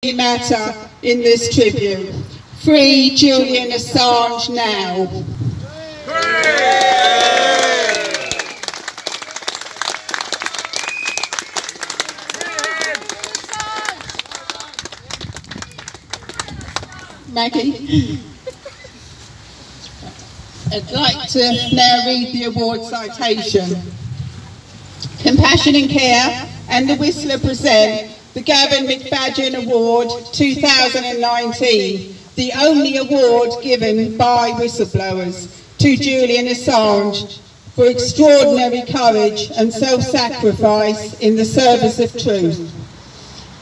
matter in this tribute. Free Julian Assange now. Maggie? I'd like to now read the award citation. Compassion and Care and the Whistler present the Gavin MacFadyen Award 2019, the only award given by whistleblowers to Julian Assange for extraordinary courage and self-sacrifice in the service of truth.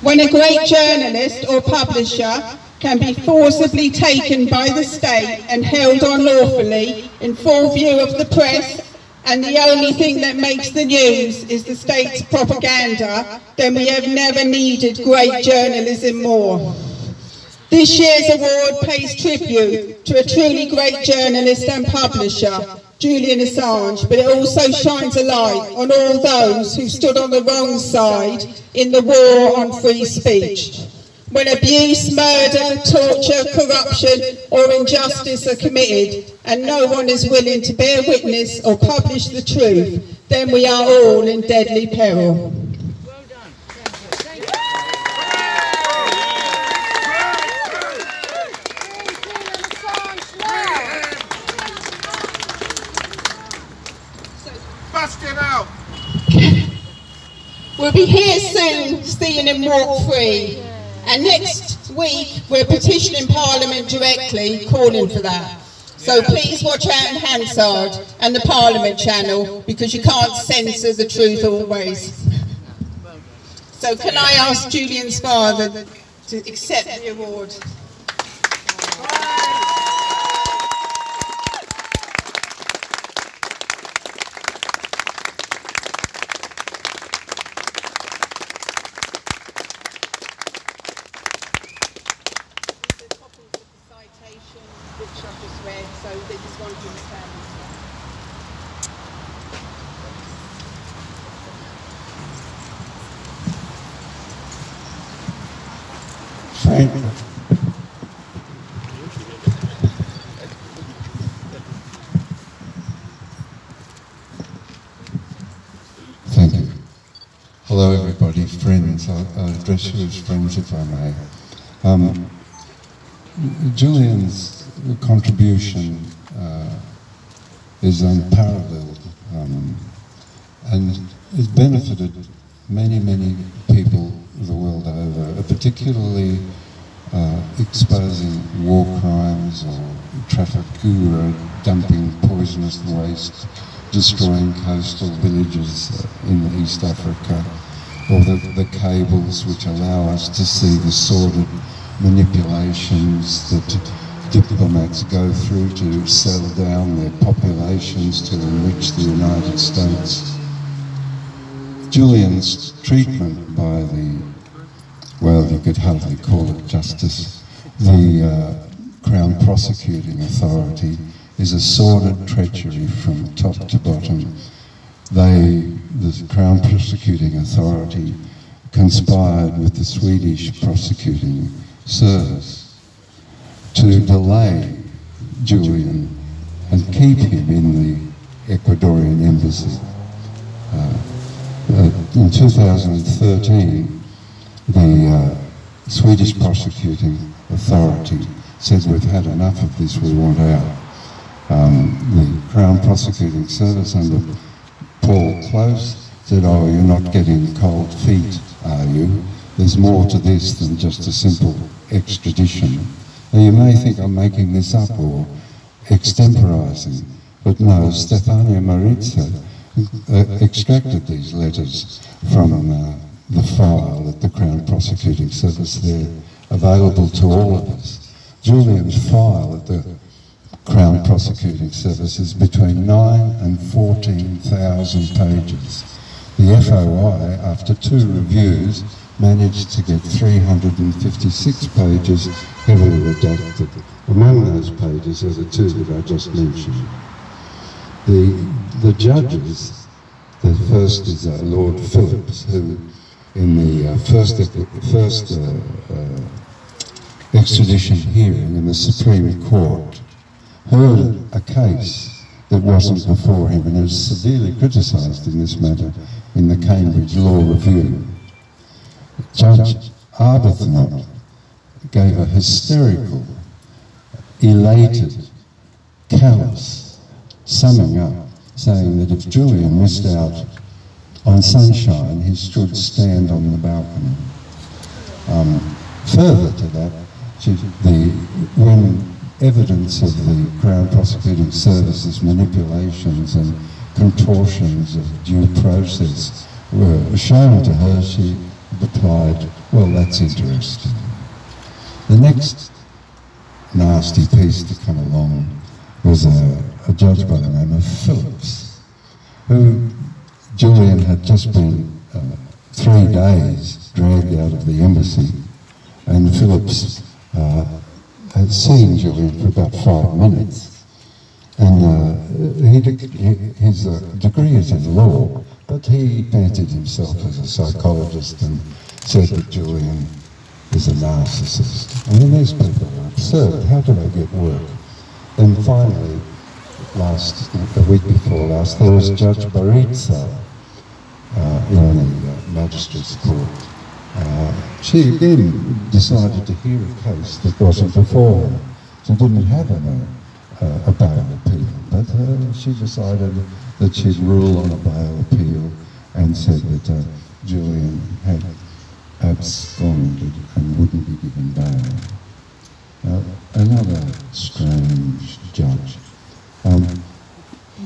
When a great journalist or publisher can be forcibly taken by the state and held unlawfully in full view of the press, and the only thing that makes the news is the state's propaganda, then we have never needed great journalism more. This year's award pays tribute to a truly great journalist and publisher, Julian Assange, but it also shines a light on all those who stood on the wrong side in the war on free speech. When abuse, murder, torture, corruption or injustice are committed and no one is willing to bear witness or publish the truth, then we are all in deadly peril. Well done. Bust him out! We'll be here soon seeing him walk free. And next week, we're petitioning Parliament directly, calling for that. So please watch out in Hansard and the Parliament channel, because you can't censor the truth always. So can I ask Julian's father to accept the award? Which I've just read, so this is one to understand. Thank you. Thank you. Hello everybody, friends. I'll address you as friends if I may. Julian's contribution is unparalleled and has benefited many people the world over, particularly exposing war crimes or traffic dumping poisonous waste, destroying coastal villages in East Africa, or the cables which allow us to see the sordid manipulations that diplomats go through to sell down their populations to enrich the United States. Julian's treatment by the, well, you could hardly call it justice, the Crown Prosecuting Authority, is a sordid treachery from top to bottom. The Crown Prosecuting Authority conspired with the Swedish Prosecuting Service to delay Julian and keep him in the Ecuadorian embassy. In 2013, the Swedish Prosecuting Authority said, we've had enough of this, we want out. The Crown Prosecuting Service under Paul Close said, oh, you're not getting cold feet, are you? There's more to this than just a simple extradition. Now you may think I'm making this up or extemporising, but no, Stefania Maritza extracted these letters from the file at the Crown Prosecuting Service. They're available to all of us. Julian's file at the Crown Prosecuting Service is between 9,000 and 14,000 pages. The FOI, after 2 reviews, managed to get 356 pages heavily redacted. Among those pages are the 2 that I just mentioned. The judges, the first is Lord Phillips, who in the first extradition hearing in the Supreme Court, heard a case that wasn't before him, and is severely criticised in this matter in the Cambridge Law Review. Judge Arbuthnot gave a hysterical, elated, callous summing up, saying that if Julian missed out on sunshine, he should stand on the balcony. Further to that, when evidence of the Crown Prosecuting Service's manipulations and contortions of due process were shown to her, she replied, "Well, that's interesting." The next nasty piece to come along was a judge by the name of Phillips, who Julian had just been 3 days dragged out of the embassy, and Phillips had seen Julian for about 5 minutes. And his degree is in law, but he fancied himself as a psychologist and said that Julian is a narcissist. I mean, these people are absurd. How do they get work? Then finally, a week before last, there was Judge Baritza in the Magistrates Court. She again decided to hear a case that wasn't before her. She didn't have a bail appeal, but she decided that she'd rule on a bail appeal and said that Julian had absconded and wouldn't be given bail. Another strange judge.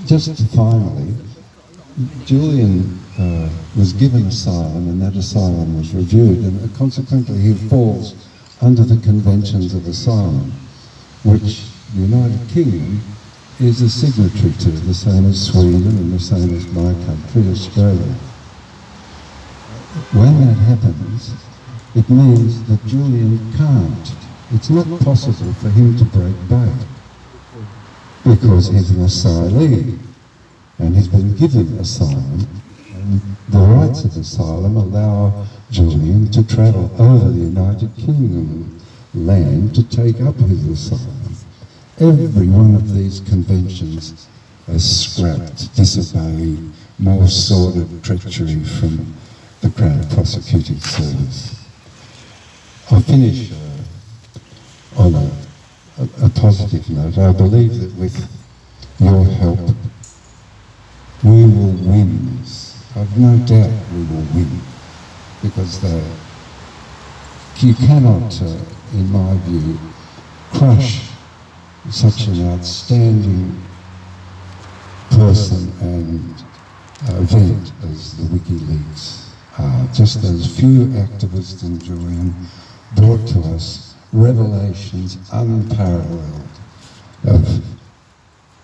Just finally, Julian was given asylum, and that asylum was reviewed, and consequently he falls under the Conventions of Asylum, which the United Kingdom is a signatory to, the same as Sweden and the same as my country, Australia. When that happens, it means that Julian can't. It's not possible for him to break bail, because he's an asylee, and he's been given asylum, and the rights of asylum allow Julian to travel over the United Kingdom land to take up his asylum. Every one of these conventions is scrapped, disobeyed, more sordid treachery from the Crown Prosecuting Service. I'll finish on a positive note. I believe that with your help, we will win this. I've no doubt we will win, because you cannot, in my view, crush such an outstanding person and event as the WikiLeaks are. Just those few activists and Julian brought to us revelations unparalleled of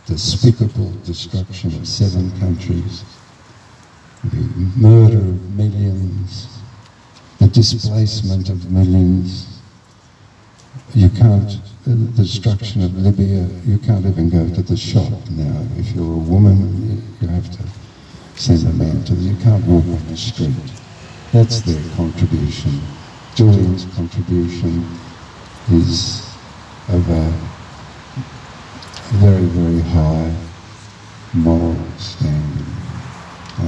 despicable destruction of 7 countries, the murder of millions, the displacement of millions. You can't, the destruction of Libya, you can't even go to the shop now. If you're a woman, you have to send a man to you can't walk on the street. That's their contribution. Julian's contribution is of a very, very high moral standing.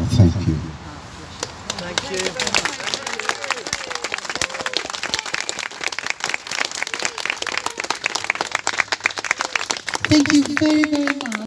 Thank you. Thank you. Thank you very, very much.